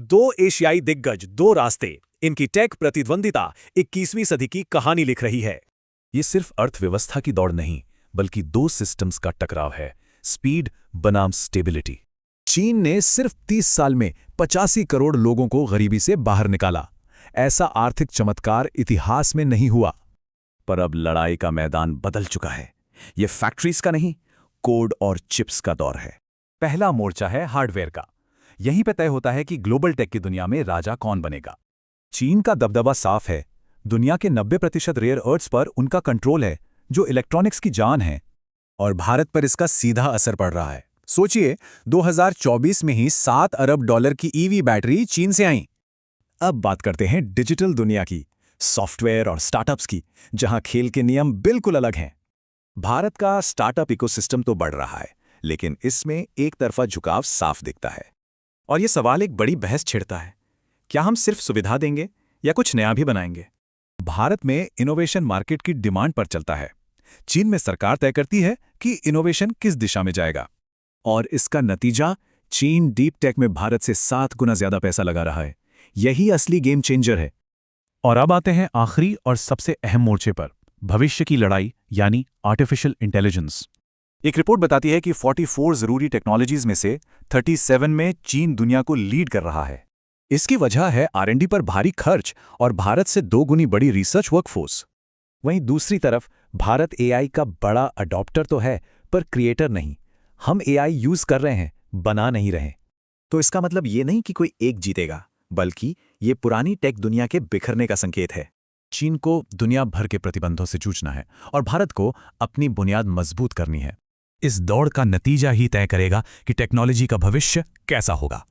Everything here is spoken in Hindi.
दो एशियाई दिग्गज, दो रास्ते, इनकी टेक प्रतिद्वंदिता 21वीं सदी की कहानी लिख रही है। ये सिर्फ अर्थव्यवस्था की दौड़ नहीं, बल्कि दो सिस्टम्स का टकराव है, स्पीड बनाम स्टेबिलिटी। चीन ने सिर्फ 30 साल में 85 करोड़ लोगों को गरीबी से बाहर निकाला। ऐसा आर्थिक चमत्कार इतिहास में नहीं हुआ। पर अब लड़ाई का मैदान बदल चुका है। ये फैक्ट्रीज का नहीं, कोड और चिप्स का दौर है। पहला मोर्चा है हार्डवेयर का। यहीं पे तय होता है कि ग्लोबल टेक की दुनिया में राजा कौन बनेगा। चीन का दबदबा साफ है। दुनिया के 90% रेयर अर्थ्स पर उनका कंट्रोल है, जो इलेक्ट्रॉनिक्स की जान है। और भारत पर इसका सीधा असर पड़ रहा है। सोचिए, 2024 में ही $7 अरब की ईवी बैटरी चीन से आई। अब बात करते हैं डिजिटल दुनिया की, सॉफ्टवेयर और स्टार्टअप्स की, जहां खेल के नियम बिल्कुल अलग हैं। भारत का स्टार्टअप इकोसिस्टम तो बढ़ रहा है, लेकिन इसमें एक तरफा झुकाव साफ दिखता है। और ये सवाल एक बड़ी बहस छिड़ता है, क्या हम सिर्फ सुविधा देंगे या कुछ नया भी बनाएंगे? भारत में इनोवेशन मार्केट की डिमांड पर चलता है। चीन में सरकार तय करती है कि इनोवेशन किस दिशा में जाएगा। और इसका नतीजा, चीन डीप टेक में भारत से 7 गुना ज्यादा पैसा लगा रहा है। यही असली गेम चेंजर है। और अब आते हैं आखिरी और सबसे अहम मोर्चे पर, भविष्य की लड़ाई यानी आर्टिफिशियल इंटेलिजेंस। एक रिपोर्ट बताती है कि 44 जरूरी टेक्नोलॉजीज में से 37 में चीन दुनिया को लीड कर रहा है। इसकी वजह है R&D पर भारी खर्च और भारत से 2 गुनी बड़ी रिसर्च वर्कफोर्स। वहीं दूसरी तरफ भारत AI का बड़ा अडॉप्टर तो है, पर क्रिएटर नहीं। हम AI यूज कर रहे हैं, बना नहीं रहे। तो इसका मतलब ये नहीं कि कोई एक जीतेगा, बल्कि ये पुरानी टेक दुनिया के बिखरने का संकेत है। चीन को दुनिया भर के प्रतिबंधों से जूझना है और भारत को अपनी बुनियाद मजबूत करनी है। इस दौड़ का नतीजा ही तय करेगा कि टेक्नोलॉजी का भविष्य कैसा होगा।